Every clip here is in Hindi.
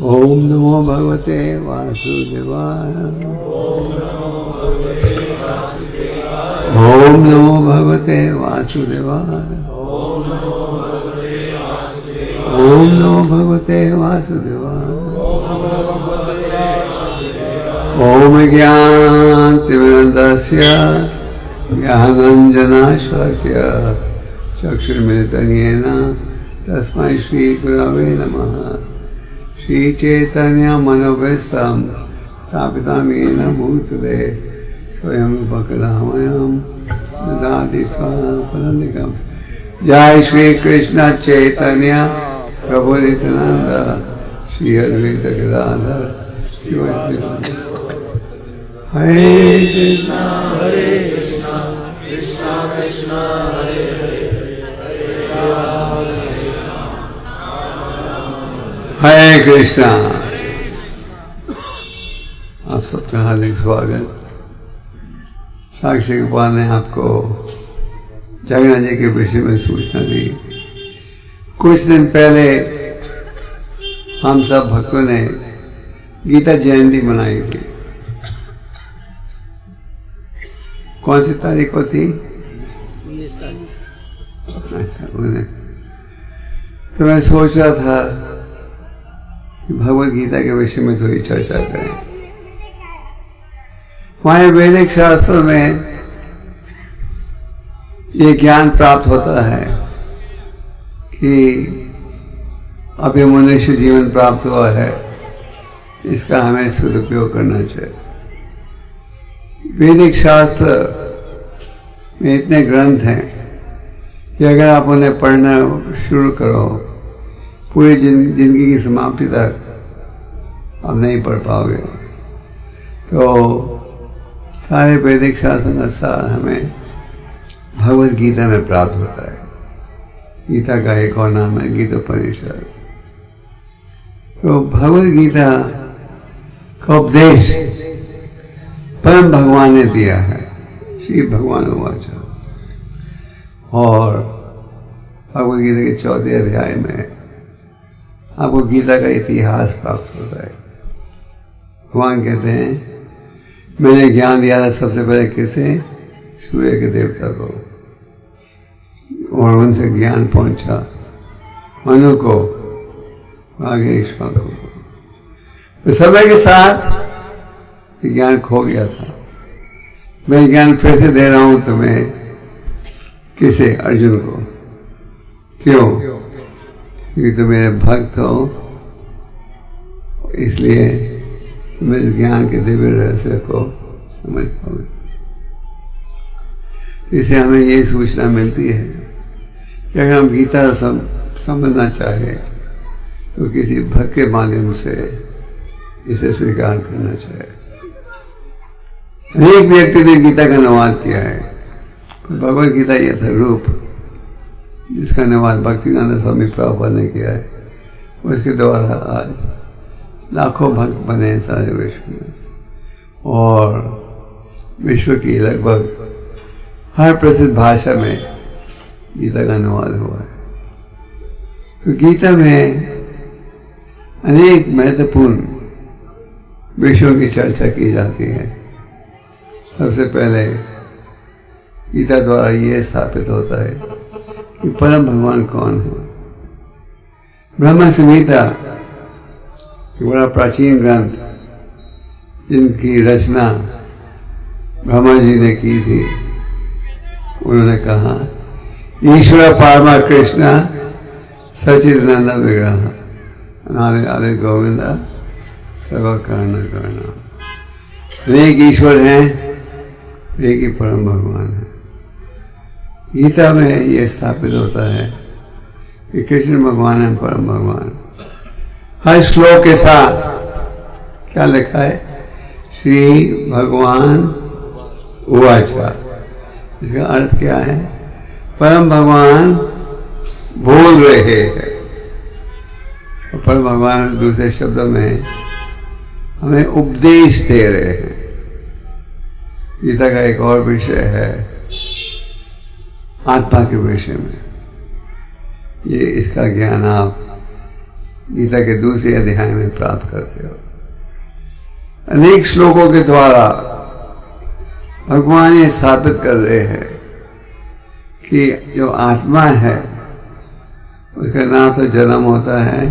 ओम नमो भगवते वासुदेवाय। ओम नमो भगवते वासुदेवाय। ओम नमो भगवते वासुदेवाय। ओम ज्ञानतिमिरन्धस्य ज्ञानाञ्जनशलाकया चक्षुर्मिलितं येन तस्मै श्रीगुरवे नमः। श्रीचैतन्यमनोभीष्टं स्थापितं येन भूतले स्वयं रूपकदामयं ददाति स्वपदान्तिकं। जय श्री कृष्ण चैतन्य प्रभु नित्यानंद श्री अद्वैत गदाधर शिवाय। हरे कृष्णा कृष्णा कृष्णा हरे हरे, हरे कृष्णा। आप सबका हार्दिक स्वागत। साक्षी गोपाल ने आपको जगन्नाथ जी के विषय में सूचना दी। कुछ दिन पहले हम सब भक्तों ने गीता जयंती मनाई थी। कौन सी तारीख को थी? 19 तारीख। अच्छा, उन्हें तो मैं सोच रहा था कि भगवद गीता के विषय में थोड़ी चर्चा करें। हमारे वैदिक शास्त्रों में ये ज्ञान प्राप्त होता है कि अब ये मनुष्य जीवन प्राप्त हुआ है, इसका हमें सदुपयोग करना चाहिए। वैदिक शास्त्र में इतने ग्रंथ हैं कि अगर आप उन्हें पढ़ना शुरू करो, पूरी जिंदगी की समाप्ति तक आप नहीं पढ़ पाओगे। तो सारे वैदिक शास्त्रों का सार हमें भगवद गीता में प्राप्त होता है। गीता का एक और नाम है गीतोपनिषद। तो भगवद गीता का उपदेश परम भगवान ने दिया है, श्री भगवान उवाच। और भगवद गीता के 4 अध्याय में आपको गीता का इतिहास प्राप्त होता है। भगवान कहते हैं मैंने ज्ञान दिया था सबसे पहले किसे? सूर्य के देवता को, और उनसे ज्ञान पहुंचा मनु को, आगे ईश्वर को। तो समय के साथ ज्ञान खो गया था। मैं ज्ञान फिर से दे रहा हूं तुम्हें। किसे? अर्जुन को। क्यों? क्योंकि तुम मेरे भक्त हो, इसलिए तुम इस ज्ञान के दिव्य रहस्य को समझ पाओगे। इससे हमें ये सूचना मिलती है कि अगर हम गीता समझना चाहे तो किसी भक्त के माध्यम से इसे स्वीकार करना चाहिए। अनेक व्यक्ति ने गीता का अनुवाद किया है, भगवद गीता यथारूप जिसका अनुवाद भक्तिवेदांत स्वामी प्रभुपाद ने किया है, उसके द्वारा आज लाखों भक्त बने सारे विश्व में, और विश्व की लगभग हर प्रसिद्ध भाषा में गीता का अनुवाद हुआ है। तो गीता में अनेक महत्वपूर्ण विषयों की चर्चा की जाती है। सबसे पहले गीता द्वारा ये स्थापित होता है कि परम भगवान कौन है। ब्रह्म संहिता बड़ा प्राचीन ग्रंथ जिनकी रचना ब्रह्मा जी ने की थी, उन्होंने कहा ईश्वर पारमा कृष्ण सच्चिदानंद विग्रह अनादि आदि गोविंद सर्व कारण करना। एक ईश्वर हैं, एक ही परम भगवान है। गीता में ये स्थापित होता है कि कृष्ण भगवान है परम भगवान। हर श्लोक के साथ क्या लिखा है? श्री भगवान उवाचा। इसका अर्थ क्या है? परम भगवान बोल रहे हैं। और परम भगवान दूसरे शब्दों में हमें उपदेश दे रहे हैं। गीता का एक और विषय है आत्मा के विषय में। ये इसका ज्ञान आप गीता के दूसरे अध्याय में प्राप्त करते हो। अनेक श्लोकों के द्वारा भगवान ये स्थापित कर रहे हैं कि जो आत्मा है उसका ना तो जन्म होता है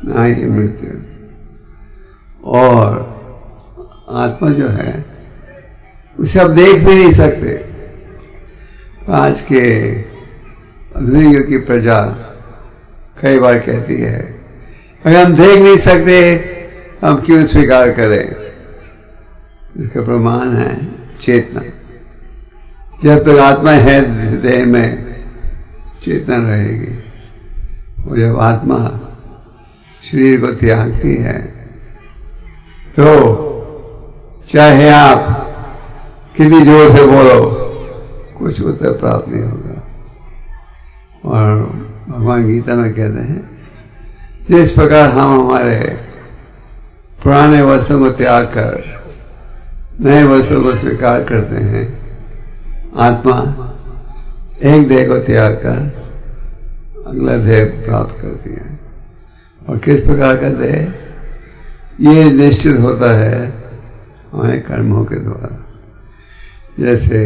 ना ही मृत्यु, और आत्मा जो है उसे आप देख भी नहीं सकते। तो आज के आधुनिक युग की प्रजा कई बार कहती है अगर हम देख नहीं सकते हम क्यों स्वीकार करें। इसका प्रमाण है चेतना। जब तक आत्मा है देह में चेतना रहेगी, और जब आत्मा शरीर को त्यागती है तो चाहे आप कितनी जोर से बोलो कुछ उत्तर प्राप्त नहीं होगा। और भगवान गीता में कहते हैं जिस प्रकार हम हमारे पुराने वस्तुओं को त्याग कर नए वस्तुओं को स्वीकार करते हैं, आत्मा एक देह को त्याग कर अगला देह प्राप्त करती है। और किस प्रकार का देह, ये निश्चित होता है हमारे कर्मों के द्वारा। जैसे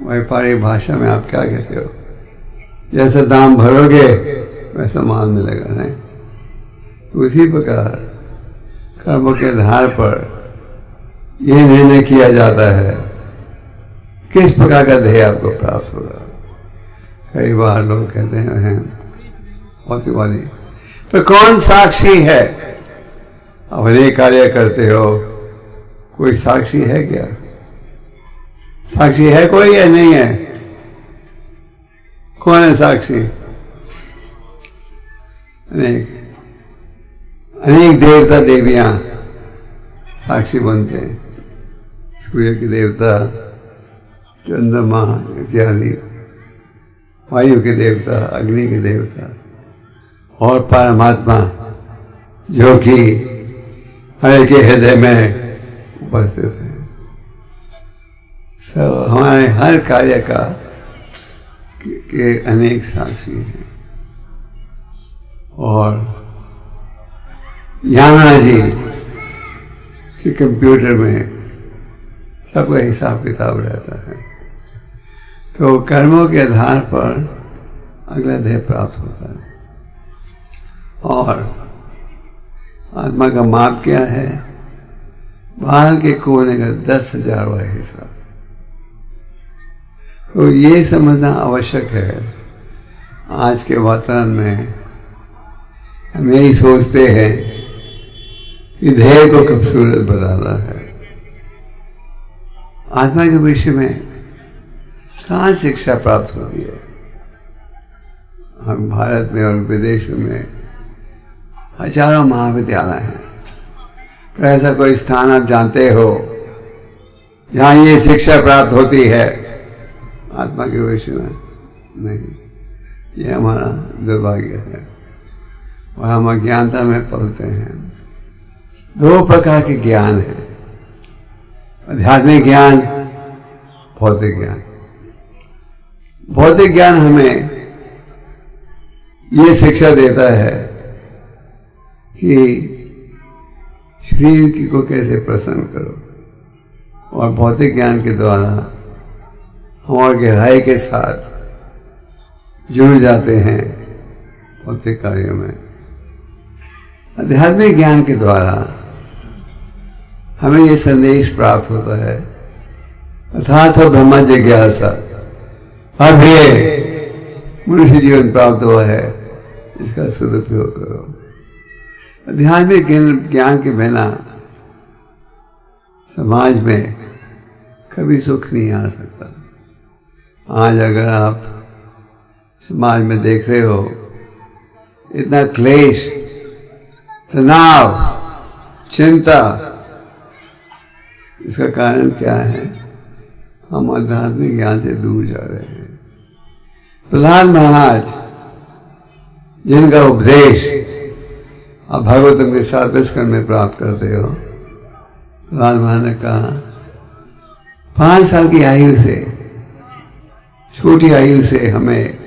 व्यापारिक भाषा में आप क्या कहते हो, जैसा दाम भरोगे वैसा माल मिलेगा, नहीं? उसी प्रकार कर्मों के आधार पर यह निर्णय किया जाता है किस प्रकार का ध्येय आपको प्राप्त होगा। कई बार लोग कहते हैं भौतिकवादी, तो कौन साक्षी है? अब अनेक कार्य करते हो, कोई साक्षी है क्या? साक्षी है कोई या नहीं है? कौन है साक्षी? अनेक देवता देवियां साक्षी बनते हैं। सूर्य के देवता, चंद्रमा इत्यादि, वायु के देवता, अग्नि के देवता, और परमात्मा जो कि हर के हृदय में उपस्थित है। सब हमारे हर कार्य का के अनेक साक्षी हैं। और याना जी के कंप्यूटर में सबका हिसाब किताब रहता है। तो कर्मों के आधार पर अगला देह प्राप्त होता है। और आत्मा का माप क्या है? बाल के कोने का 10,000वां हिस्सा। तो ये समझना आवश्यक है। आज के वातावरण में हम यही सोचते हैं कि देह को खूबसूरत बनाना है। आत्मा के विषय में कहाँ शिक्षा प्राप्त होती है? हम भारत में और विदेशों में हजारों महाविद्यालय हैं, पर ऐसा कोई स्थान आप जानते हो जहाँ ये शिक्षा प्राप्त होती है आत्मा के विषय में? नहीं। ये हमारा दुर्भाग्य है और हम अज्ञानता में पलते हैं। दो प्रकार के ज्ञान हैं, आध्यात्मिक ज्ञान, भौतिक ज्ञान। भौतिक ज्ञान हमें ये शिक्षा देता है कि शरीर की को कैसे प्रसन्न करो, और भौतिक ज्ञान के द्वारा हम और गहराई के साथ जुड़ जाते हैं भौतिक कार्यों में। आध्यात्मिक ज्ञान के द्वारा हमें ये संदेश प्राप्त होता है, अर्थात ब्रह्म जिज्ञासा, अब ये मनुष्य जीवन प्राप्त हुआ है, इसका सदुपयोग करो। आध्यात्मिक ज्ञान के बिना समाज में कभी सुख नहीं आ सकता। आज अगर आप समाज में देख रहे हो इतना क्लेश, तनाव, चिंता, इसका कारण क्या है? हम आध्यात्मिक ज्ञान से दूर जा रहे हैं। प्रहलाद महाराज जिनका उपदेश आप भागवतम के 7वें स्कंद में प्राप्त करते हो, प्रहलाद महाराज ने कहा 5 साल की आयु से, छोटी आयु से हमें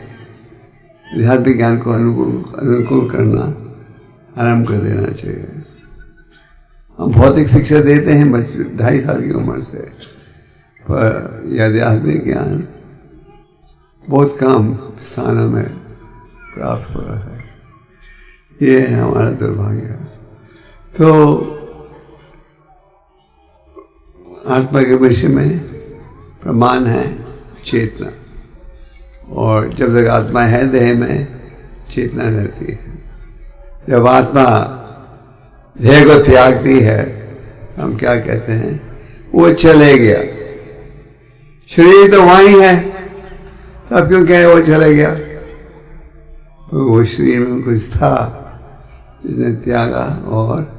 आध्यात्मिक ज्ञान को अनुकूल करना आरंभ कर देना चाहिए। हम भौतिक शिक्षा देते हैं 2.5 साल की उम्र से, पर यह आध्यात्मिक ज्ञान बहुत कम स्थानों में प्राप्त हो रहा है। ये है हमारा दुर्भाग्य। तो आत्मा के विषय में प्रमाण है चेतना, और जब तक आत्मा है देह में चेतना रहती है। जब आत्मा देह को त्यागती है, हम क्या कहते हैं, वो चले गया। शरीर तो वहीं है, तब क्यों कह रहे वो चले गया? तो वो शरीर में कुछ था जिसने त्यागा, और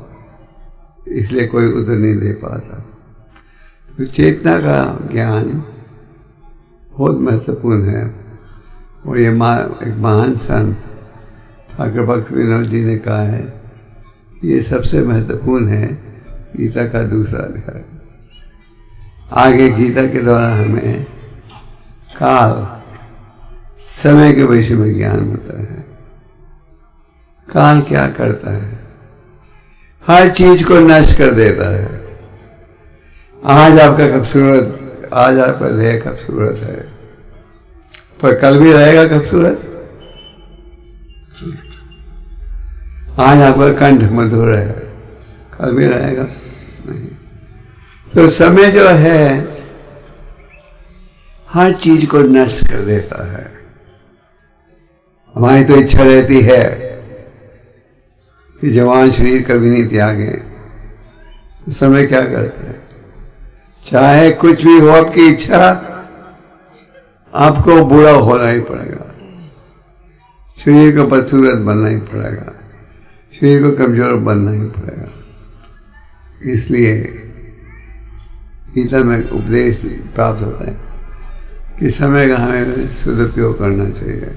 इसलिए कोई उत्तर नहीं दे पाता। तो चेतना का ज्ञान बहुत महत्वपूर्ण है। और ये एक महान संत ठाकुर भक्त विनोद जी ने कहा है, ये सबसे महत्वपूर्ण है गीता का दूसरा अध्याय। आगे गीता के द्वारा हमें काल, समय के विषय में ज्ञान होता है। काल क्या करता है? हर चीज को नष्ट कर देता है। आज आपका खूबसूरत, आज आपका देह खूबसूरत है, पर कल भी रहेगा खूबसूरत। आज आपका कंठ मधुर है, कल भी रहेगा नहीं। तो समय जो है हर चीज को नष्ट कर देता है। हमारी तो इच्छा रहती है कि जवान शरीर कभी नहीं त्यागे। तो समय क्या करता है? चाहे कुछ भी हो आपकी इच्छा, आपको बूढ़ा होना ही पड़ेगा, शरीर को बदसूरत बनना ही पड़ेगा, शरीर को कमजोर बनना ही पड़ेगा। इसलिए गीता में उपदेश प्राप्त होता है कि समय का हमें सदुपयोग करना चाहिए।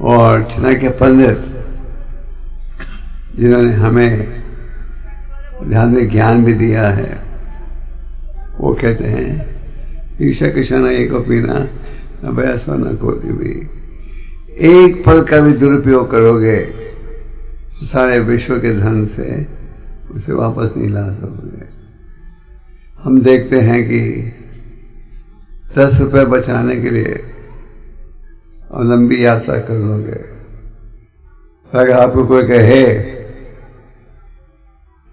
और चाणक्य पंडित जिन्होंने हमें आध्यात्मिक ज्ञान भी दिया है, वो कहते हैं ईशा कृष्ण एक पीना न बयासो न कोती भी। एक पल का भी दुरुपयोग करोगे सारे विश्व के धन से उसे वापस नहीं ला सकोगे। हम देखते हैं कि 10 रुपये बचाने के लिए और लंबी यात्रा कर लोगे। अगर आपको कोई कहे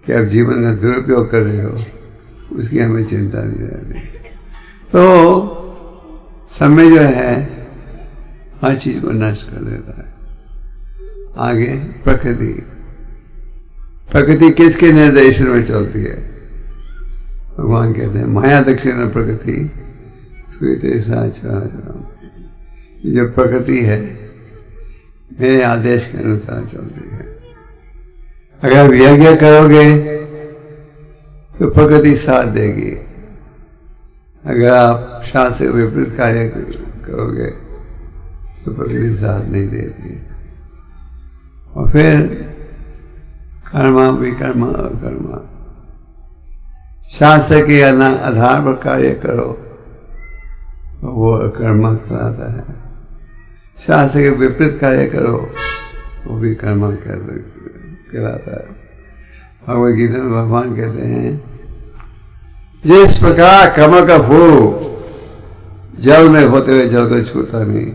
कि आप जीवन का दुरुपयोग कर रहे हो, उसकी हमें चिंता नहीं रहती। तो समय जो है हर चीज को नष्ट कर देता है। आगे प्रकृति, प्रकृति किसके निर्देशन में चलती है? भगवान कहते हैं माया दक्षिण प्रकृति स्वीते साचराचरम। ये जो प्रकृति है मेरे आदेश के अनुसार चलती है। अगर यज्ञ करोगे तो प्रकृति साथ देगी। अगर आप शास्त्र के विपरीत कार्य करोगे तो प्रकृति साथ नहीं देती। और फिर कर्मा विकर्मा अकर्मा, शास्त्र के आधार पर कार्य करो तो वो अकर्मा कहलाता है। शास्त्र के विपरीत कार्य करो वो भी कर्मा कहलाता है। भगवद गीता में भगवान कहते हैं जिस प्रकार कमल का फूल जल में होते हुए जल को छूता नहीं,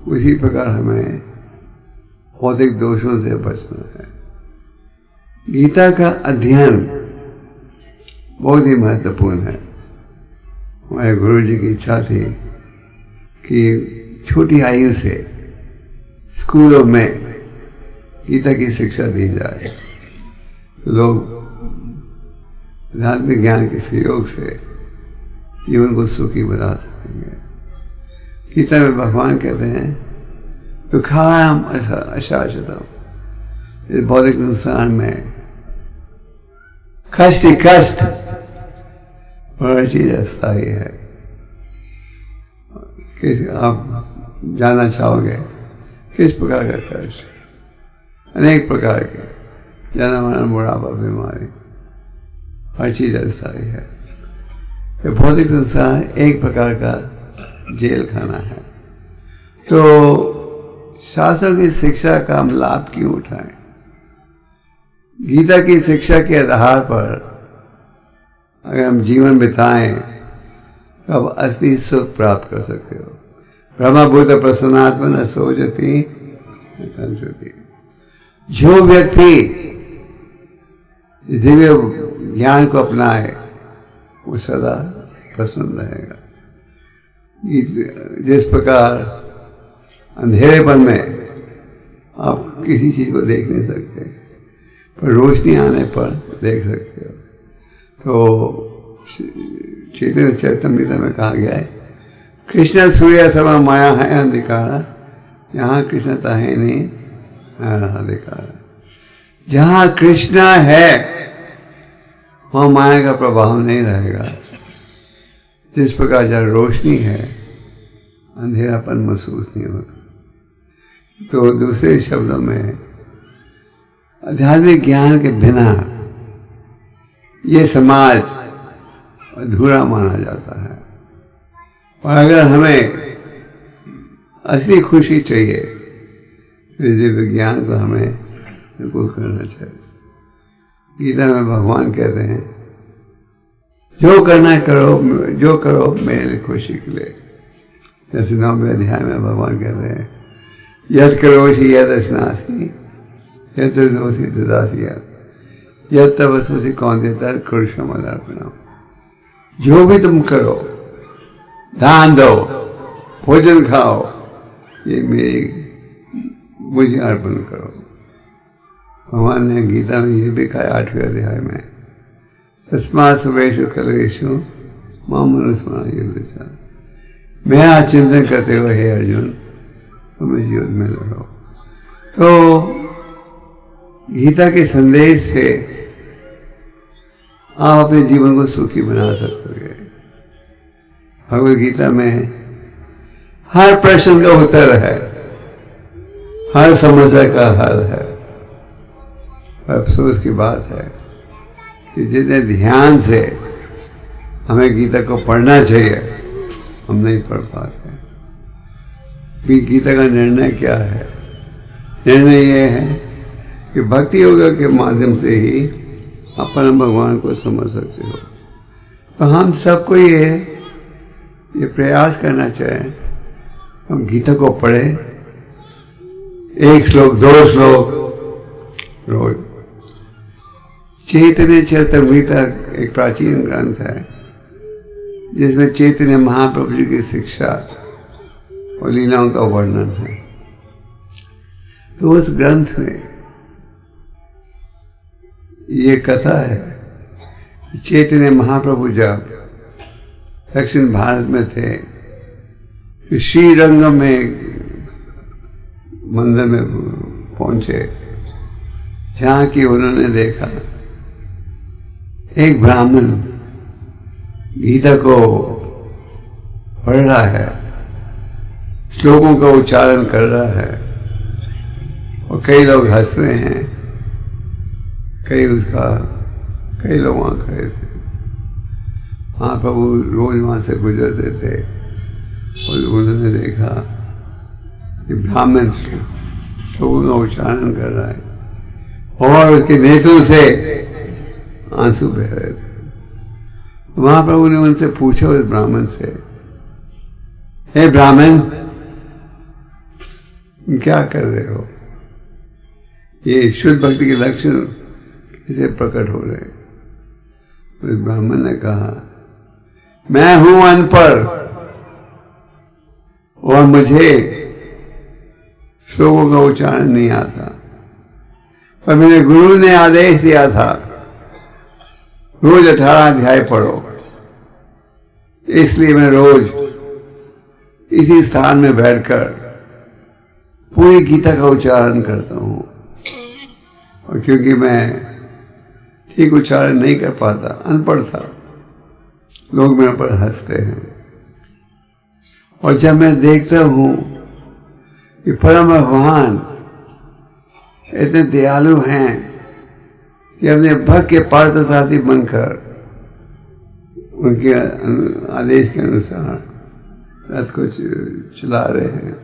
उसी प्रकार हमें भौतिक दोषों से बचना है। गीता का अध्ययन बहुत ही महत्वपूर्ण है। हमारे गुरु जी की इच्छा थी कि छोटी आयु से स्कूलों में गीता की शिक्षा दी जाए, तो लोग आध्यात्मिक ज्ञान के सहयोग से जीवन को सुखी बना सकेंगे। गीता में भगवान कहते हैं दुखायम अशाश्वतम, इस भौतिक संसार में कष्ट ही कष्ट और हर चीज अस्थायी है। कि आप जानना चाहोगे किस प्रकार का कष्ट? अनेक प्रकार के, जन्म मरण बुढ़ापा बीमारी, हर चीज अस्थायी है। ये भौतिक संसार एक प्रकार का जेल खाना है। तो शास्त्रों की शिक्षा का हम लाभ क्यों उठाएं? गीता की शिक्षा के आधार पर अगर हम जीवन बिताएं तो आप असली सुख प्राप्त कर सकते हो। ब्रह्मभूत प्रसन्नात्मन सोचती। जो व्यक्ति दिव्य ज्ञान को अपनाए वो सदा प्रसन्न रहेगा। जिस प्रकार अंधेरेपन में आप किसी चीज को देख नहीं सकते, पर रोशनी आने पर देख सकते हो। तो चैतन्य चरितमृत में कहा गया है, कृष्ण सूर्य समा माया है अंधिकारा, यहाँ कृष्णता है नहीं माया अंधिकारा। जहाँ कृष्ण है वहाँ माया का प्रभाव नहीं रहेगा। जिस प्रकार जहाँ रोशनी है अंधेरापन महसूस नहीं होता। तो दूसरे शब्दों में आध्यात्मिक ज्ञान के बिना ये समाज अधूरा माना जाता है। और अगर हमें असली खुशी चाहिए तो दिव्य ज्ञान को हमें बिल्कुल करना चाहिए। गीता में भगवान कहते हैं जो करना है करो, जो करो मेरे खुशी के लिए। जैसे 9वें अध्याय में भगवान कहते हैं यद करोषि यद अश्नासी यद दोषी ददासी यद तपस्वी कौंतेय कुरुषमर्पणम। जो भी तुम करो, दान दो, भोजन खाओ, ये मुझे अर्पण करो। भगवान ने गीता में ये भी कहा 8वें अध्याय में, तस्मात् सर्वेषु कालेषु मां मनुस्मरन्। मेरा चिंतन करते हो हे अर्जुन, तुम इस युद्ध में लड़ो। तो गीता के संदेश से आप अपने जीवन को सुखी बना सकते। भगवद गीता में हर प्रश्न का उत्तर है, हर समस्या का हल है। अफसोस की बात है कि जितने ध्यान से हमें गीता को पढ़ना चाहिए हम नहीं पढ़ पाते। गीता का निर्णय क्या है? निर्णय ये है कि भक्ति योग के माध्यम से ही अपन भगवान को समझ सकते हो। तो हम सबको ये प्रयास करना चाहिए, हम गीता को पढ़ें, 1 श्लोक 2 श्लोक रोज। चैतन्य चरितमृत एक प्राचीन ग्रंथ है जिसमें चैतन्य महाप्रभु जी की शिक्षा और लीलाओं का वर्णन है। तो उस ग्रंथ में ये कथा है कि चैतन्य महाप्रभु जब दक्षिण भारत में थे तो श्रीरंग में मंदिर में पहुंचे, जहाँ की उन्होंने देखा एक ब्राह्मण गीता को पढ़ रहा है, श्लोकों का उच्चारण कर रहा है और कई लोग हंस रहे हैं, कई लोग वहाँ खड़े थे। हाँ, प्रभु रोज वहाँ से गुजरते थे और उन्होंने देखा कि ब्राह्मण श्लोकों का उच्चारण कर रहा है और उसके नेत्रों से आंसू बह रहे थे। वहां प्रभु ने उनसे पूछा, उस ब्राह्मण से, हे ब्राह्मण, तुम क्या कर रहे हो? ये शुद्ध भक्ति के लक्षण कैसे प्रकट हो रहे? उस ब्राह्मण ने कहा, मैं हूं अनपढ़ और मुझे श्लोकों का उच्चारण नहीं आता, पर मेरे गुरु ने आदेश दिया था रोज 18 अध्याय पढ़ो, इसलिए मैं रोज इसी स्थान में बैठकर पूरी गीता का उच्चारण करता हूं। और क्योंकि मैं ठीक उच्चारण नहीं कर पाता, अनपढ़ था, लोग मेरे पर हंसते हैं। और जब मैं देखता हूं कि परम भगवान इतने दयालु हैं कि अपने भक्त के पार्थ साथी बनकर उनके आदेश के अनुसार रथ को चला रहे हैं,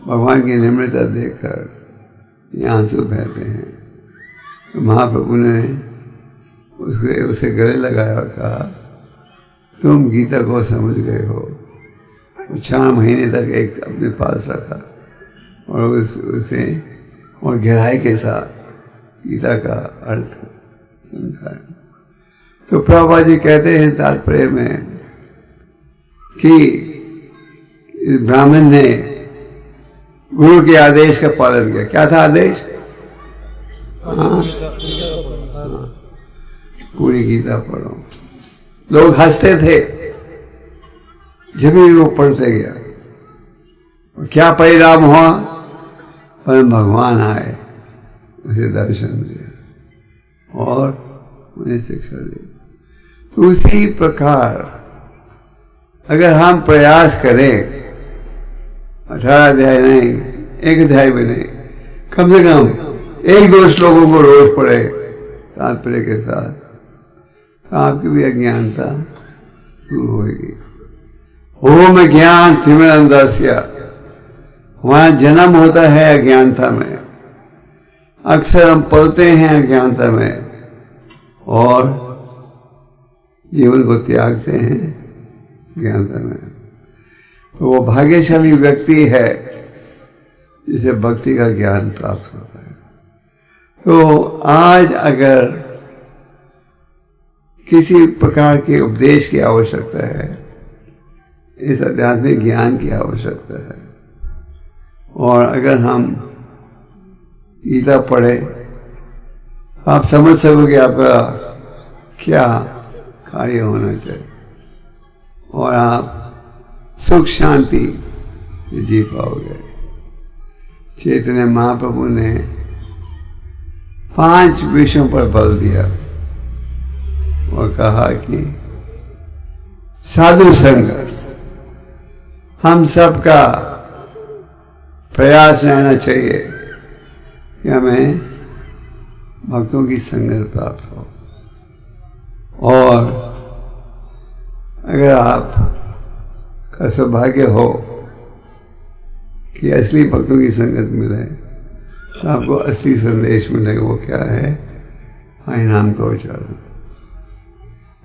भगवान की निम्रता देखकर ये आंसू बहते हैं। तो महाप्रभु ने उसे गले लगाया और कहा, तुम गीता को समझ गए हो। 4 महीने तक एक अपने पास रखा और उसे और गहराई के साथ गीता का अर्थ समझाया। तो प्रभुपाद जी कहते हैं तात्पर्य में कि इस ब्राह्मण ने गुरु के आदेश का पालन किया। क्या था आदेश? हाँ, पूरी गीता पढ़ो। लोग हंसते थे जब भी वो पढ़ते गया। और क्या परिणाम हुआ? पर भगवान आए, उसे दर्शन दिया और उन्हें शिक्षा दी। तो उसी प्रकार अगर हम प्रयास करें, 18 अध्याय नहीं, 1 अध्याय भी नहीं, कम से कम 1-2 श्लोकों को रोज पढ़े तात्पर्य के साथ, तो आपकी भी अज्ञानता दूर होगी। ओम ज्ञान तिमिरंधस्य, वहां जन्म होता है अज्ञानता में, अक्सर हम पलते हैं अज्ञानता में और जीवन को त्यागते हैं ज्ञानता में। तो वो भाग्यशाली व्यक्ति है जिसे भक्ति का ज्ञान प्राप्त होता है। तो आज अगर किसी प्रकार के उपदेश की आवश्यकता है, इस आध्यात्मिक ज्ञान की आवश्यकता है, और अगर हम गीता पढ़े, आप समझ सकोगे आपका क्या कार्य होना चाहिए और आप सुख शांति जी पाओगे। चैतन्य महाप्रभु ने 5 विषयों पर बल दिया और कहा कि साधु संग हम सबका प्रयास रहना चाहिए कि हमें भक्तों की संगत प्राप्त हो। और अगर आप का सौभाग्य हो कि असली भक्तों की संगत मिले, तो आपको असली संदेश मिलेगा। वो क्या है? हरि नाम का उच्चारण।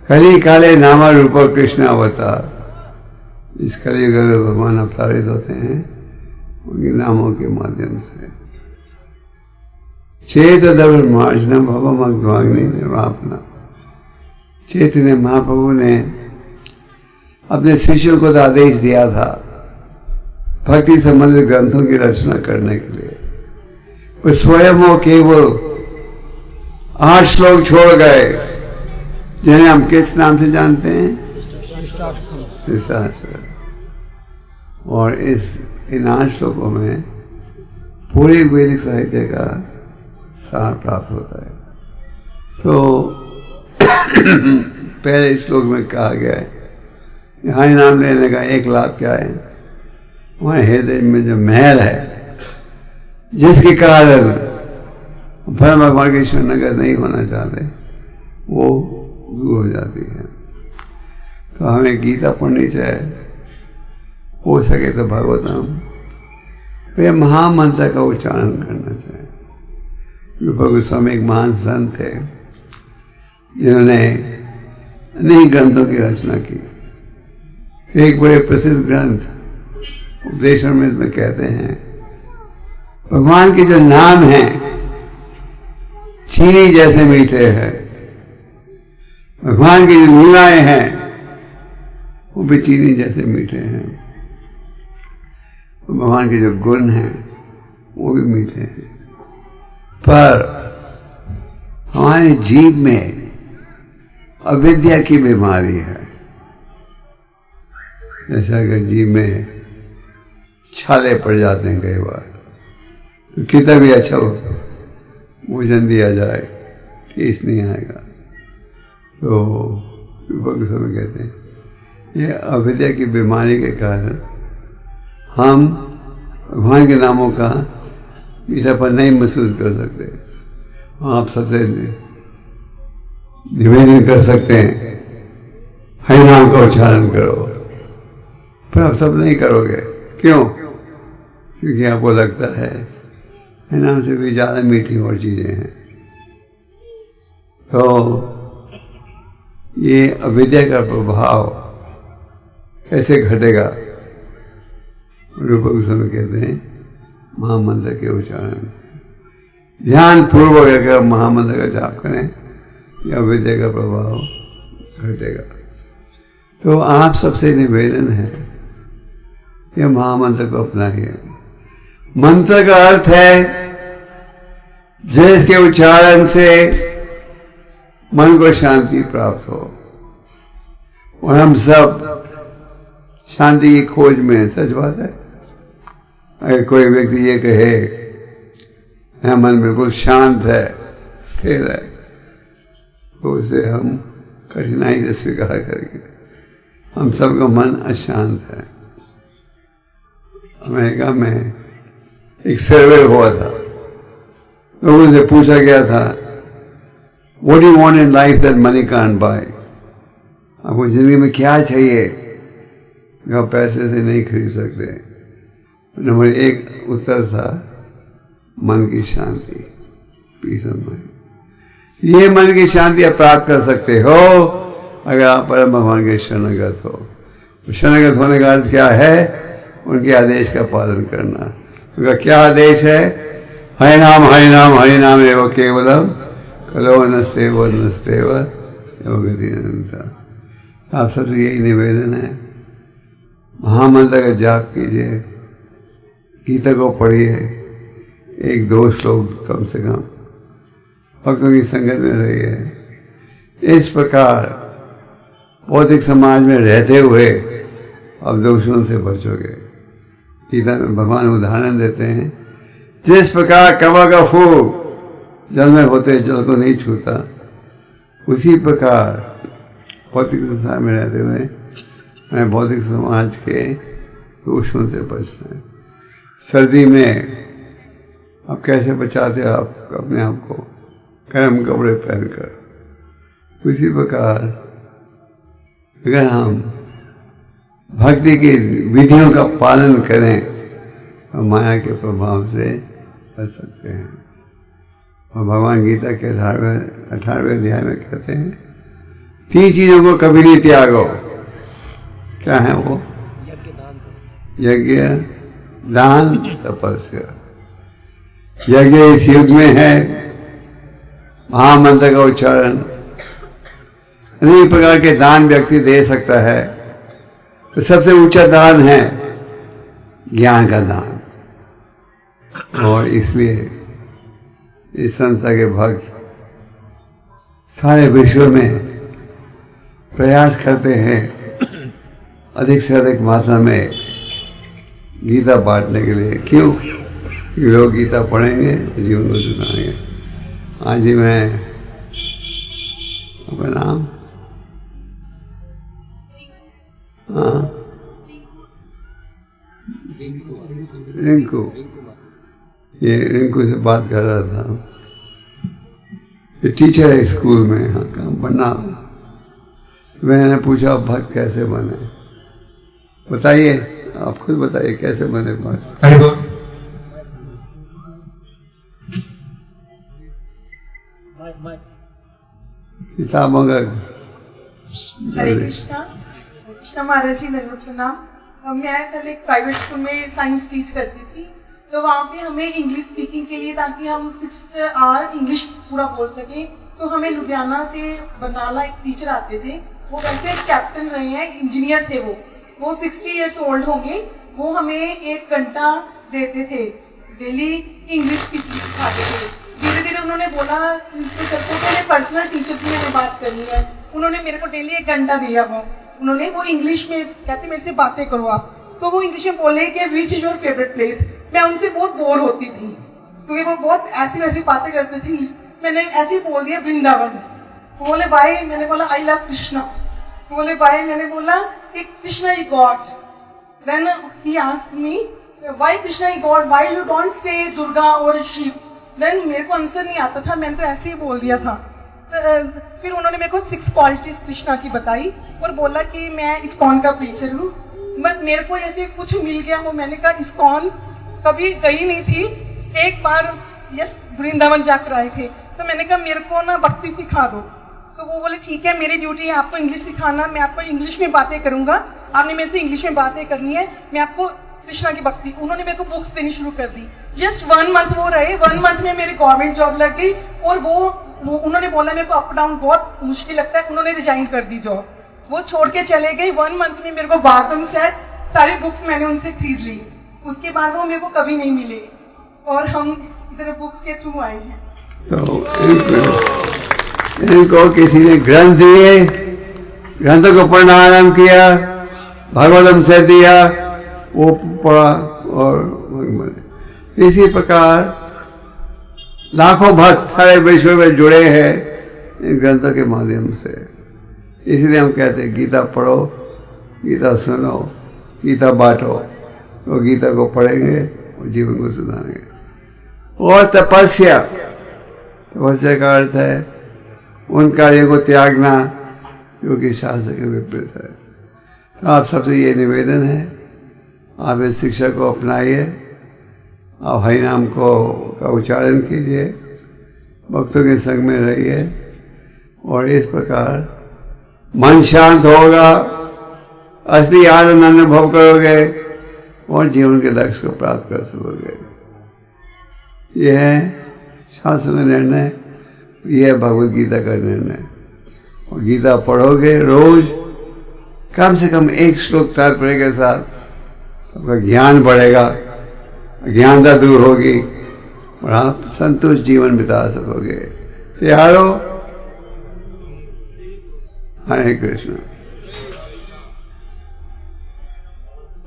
कली काले नामा रूप कृष्ण अवतार। इस कलयुग में भगवान अवतारित होते हैं उनके नामों के माध्यम से। चेत धर्म मार्जनम भवम अग्नि निर्वापना। चैतन्य महाप्रभु ने अपने शिष्यों को आदेश दिया था भक्ति संबंधित ग्रंथों की रचना करने के लिए। वो स्वयं वो केवल 8 श्लोक छोड़ गए, जिन्हें हम किस नाम से जानते हैं? और इन 8 श्लोकों में पूरे वैदिक साहित्य का सार प्राप्त होता है। तो पहले श्लोक में कहा गया है, हरि नाम लेने का एक लाभ क्या है? हमारे हृदय में जो महल है, जिसके कारण परम भगवान की शरणागत नहीं होना चाहते, वो दूर हो जाती है। तो हमें गीता पढ़नी चाहिए, हो सके तो भागवतम, वे महामंत्र का उच्चारण करना चाहिए। रूप गोस्वामी एक महान संत थे जिन्होंने अनेक ग्रंथों की रचना की। एक बड़े प्रसिद्ध ग्रंथ उपदेशामृत में कहते हैं, भगवान के जो नाम हैं चीनी जैसे मीठे हैं, भगवान की जो लीलाएं हैं वो भी चीनी जैसे मीठे हैं, भगवान के जो गुण हैं वो भी मीठे हैं। पर हमारे जीव में अविद्या की बीमारी है। जैसा अगर जीव में छाले पड़ जाते हैं कई बार, तो कितना भी अच्छा हो भोजन दिया जाए, टेस्ट नहीं आएगा। तो समय कहते हैं ये अविद्या की बीमारी के कारण हम भगवान के नामों का मीठापन नहीं महसूस कर सकते। आप सबसे निवेदन कर सकते हैं, हरि नाम का उच्चारण करो, पर आप सब नहीं करोगे। क्यों? क्योंकि आपको लगता है हरि नाम से भी ज़्यादा मीठी और चीज़ें हैं। तो ये अविद्या का प्रभाव कैसे घटेगा? रूप गोस्वामी कहते हैं महामंत्र के उच्चारण से, ध्यान पूर्वक अगर महामंत्र का जाप करें या अविद्या का प्रभाव घटेगा। तो आप सबसे निवेदन है कि महामंत्र को अपनाइए। मंत्र का अर्थ है जिसके उच्चारण से मन को शांति प्राप्त हो, और हम सब शांति की खोज में हैं। सच बात है। अगर कोई व्यक्ति ये कहे मेरा मन बिल्कुल शांत है, स्थिर है, तो उसे हम कठिनाई से स्वीकार करेंगे। हम सबका मन अशांत है। अमेरिका में एक सर्वे हुआ था, लोगों से पूछा गया था What do you want in life that money can't buy? आपको जिंदगी में क्या चाहिए जो आप पैसे से नहीं खरीद सकते? नंबर 1 उत्तर था मन की शांति, पीस ऑफ माइंड। ये मन की शांति आप प्राप्त कर सकते हो अगर आप परम भगवान के शरणागत हो। शरणागत होने का अर्थ क्या है? उनके आदेश का पालन करना। उनका क्या आदेश है? हरि नाम हरि नाम हरि नाम एवं केवलम कलो नस्तेव नस्तेव एवं गति अनंता। आप सबसे यही निवेदन है, महामंत्र का जाप कीजिए, गीता को पढ़िए, 1-2 श्लोक कम से कम, भक्तों की संगत में रहिए। इस प्रकार भौतिक समाज में रहते हुए आप दोषों से बचोगे। गीता में भगवान उदाहरण देते हैं, जिस प्रकार कमल का फूल जल में होते जल को नहीं छूता, उसी प्रकार भौतिक संसार में रहते हुए हमें भौतिक समाज के दोषों से बचना है। सर्दी में आप कैसे बचाते हो आप अपने आप को? गर्म कपड़े पहनकर। उसी प्रकार अगर हम भक्ति की विधियों का पालन करें तो माया के प्रभाव से बच सकते हैं। और भगवान गीता के 18वें अध्याय में कहते हैं 3 चीजों को कभी नहीं त्यागो। क्या है वो? यज्ञ, दान, तपस्या। यज्ञ इस युग में है, महामंत्र का उच्चारण। अनेक प्रकार के दान व्यक्ति दे सकता है, तो सबसे ऊंचा दान है ज्ञान का दान। और इसलिए इस संस्था के भक्त सारे विश्व में प्रयास करते हैं अधिक से अधिक मात्रा में गीता बांटने के लिए। क्यों? लोग गीता पढ़ेंगे, जीवन को सुनाएंगे। आज ही मैं अपना नाम रिंकू, ये रिंकू से बात कर रहा था। ये टीचर है स्कूल में, यहाँ का बनना। मैंने पूछा भक्त कैसे बने? बताइए, आप खुद बताइए कैसे बने भक्त। किताबों का हरे कृष्णा। कृष्णा महाराज जी मेरा प्रणाम। मैं पहले एक प्राइवेट स्कूल में साइंस टीच करती थी, तो वहाँ पे हमें इंग्लिश स्पीकिंग के लिए, ताकि हम 6 आवर इंग्लिश पूरा बोल सकें, तो हमें लुधियाना से बनाला एक टीचर आते थे। वो वैसे कैप्टन रहे हैं, इंजीनियर थे वो 60 इयर्स ओल्ड होंगे। वो हमें 1 घंटा देते थे डेली, इंग्लिश स्पीकिंग सिखाते थे। धीरे धीरे उन्होंने बोला प्रिंसिपल सर को पहले पर्सनल टीचर से हमें बात करनी है। उन्होंने मेरे को डेली 1 घंटा दिया। वो इंग्लिश में कहते मेरे से बातें करो आप, तो वो इंग्लिश में बोले कि which is your favourite place. मैं उनसे बहुत बोर होती थी क्योंकि वो बहुत ऐसी वैसी बातें करते थे। मैंने ऐसे ही बोल दिया वृंदावन। वो बोले बाय, मैंने बोला आई लव कृष्णा। वो बोले बाय, मैंने बोला कि Krishna is God. Then he asked me why Krishna is God, why you don't say Durga और शिव। देन मेरे को आंसर नहीं आता था, मैंने तो ऐसे ही बोल दिया था। फिर उन्होंने मेरे को 6 क्वालिटीज कृष्णा की बताई और बोला कि मैं इस्कॉन का प्रीचर हूँ। बस मेरे को ऐसे कुछ मिल गया। वो मैंने कहा इस्कॉन कभी गई नहीं थी, एक बार यस वृंदावन जाकर आए थे। तो मैंने कहा मेरे को ना भक्ति सिखा दो। तो वो बोले ठीक है, मेरी ड्यूटी है आपको इंग्लिश सिखाना, मैं आपको इंग्लिश में बातें करूंगा, आपने मेरे से इंग्लिश में बातें करनी है, मैं आपको कृष्णा की भक्ति। उन्होंने मेरे को बुक्स देनी शुरू कर दी। जस्ट 1 मंथ वो रहे, 1 मंथ में मेरी गवर्नमेंट जॉब लग गई। और वो उन्होंने बोला मेरे को अप डाउन बहुत मुश्किल लगता है, उन्होंने रिजाइन कर दी जॉब, वो छोड़ के चले गए। 1 मंथ में मेरे को बाथरूम सेट सारी बुक्स मैंने उनसे खरीद ली। उसके बाद वो मेरे को कभी नहीं मिले और हम इधर बुक्स के थ्रू आए हैं। इनको किसी ने ग्रंथ दिए, ग्रंथों को पढ़ना आरम्भ किया, भागवतम से दिया, वो पढ़ा और इसी प्रकार लाखों भक्त सारे विश्व में जुड़े हैं इन ग्रंथों के माध्यम से। इसलिए हम कहते हैं गीता पढ़ो, गीता सुनो, गीता बांटो। तो गीता को पढ़ेंगे और जीवन को सुधारेंगे। और तपस्या, तपस्या का अर्थ है उन कार्यों को त्यागना जो कि शास्त्र के विपरीत है। तो आप सबसे ये निवेदन है, आप इस शिक्षा को अपनाइए, आप हरि नाम का उच्चारण कीजिए, भक्तों के संग में रहिए और इस प्रकार मन शांत होगा, असली आनंद अनुभव करोगे और जीवन के लक्ष्य को प्राप्त कर सकोगे। यह है शास्त्र का निर्णय, यह है भगवद गीता का निर्णय। और गीता पढ़ोगे रोज, कम से कम 1 श्लोक तात्पर्य के साथ, आपका ज्ञान बढ़ेगा, अज्ञानता दूर होगी और आप संतुष्ट जीवन बिता सकोगे। तैयार हो? हरे कृष्ण।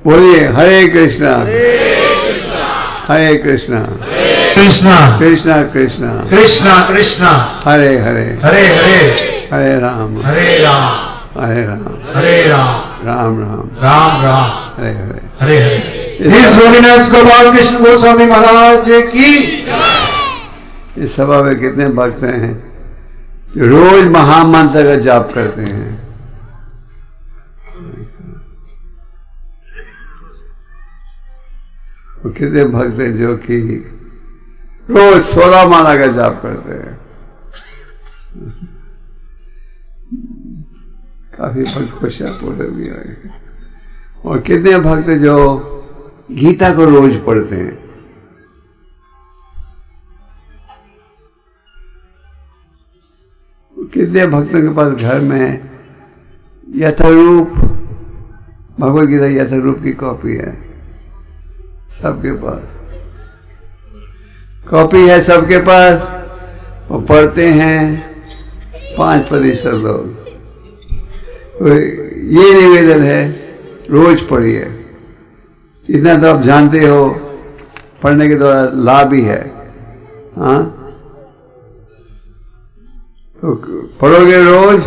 बोलिए हरे कृष्णा हरे कृष्णा कृष्णा कृष्णा कृष्णा कृष्णा कृष्णा हरे हरे हरे हरे हरे राम हरे राम हरे राम हरे राम राम राम राम राम हरे हरे हरे हरे। His Holiness गोपाल कृष्ण गोस्वामी महाराज की। इस सभा में कितने भक्त हैं जो रोज महामंत्र का जाप करते हैं? और कितने भक्त हैं जो कि रोज 16 माला का जाप करते हैं? काफी भक्त होशियारपुर भी आए। और कितने भक्त जो गीता को रोज पढ़ते हैं? कितने भक्तों के पास घर में यथारूप भगवद गीता यथारूप की कॉपी है? सबके पास कॉपी है, सबके पास। वो पढ़ते हैं 5% लोग। तो ये निवेदन है, रोज पढ़िए। इतना तो आप जानते हो, पढ़ने के द्वारा लाभ ही है। हाँ, तो पढ़ोगे रोज।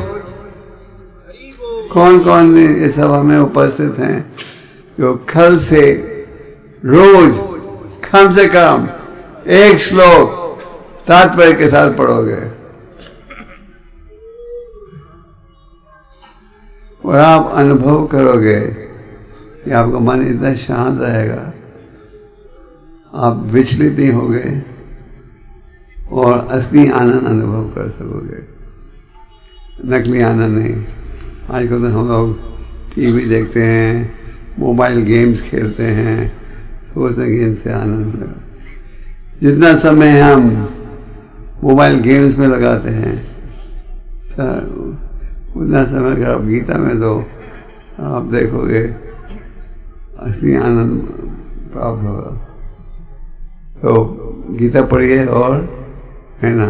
कौन कौन इस सभा में उपस्थित हैं जो कल से रोज कम से कम 1 श्लोक तात्पर्य के साथ पढ़ोगे? और आप अनुभव करोगे कि आपका मन इतना शांत रहेगा, आप विचलित नहीं होगे और असली आनंद अनुभव कर सकोगे, नकली आनंद नहीं। आजकल तो हम लोग टीवी देखते हैं, मोबाइल गेम्स खेलते हैं, सोचते हैं कि इनसे आनंद मिलेगा। जितना समय हम मोबाइल गेम्स में लगाते हैं उतना समय अगर आप गीता में दो, आप देखोगे असली आनंद प्राप्त होगा। तो गीता पढ़िए और है ना।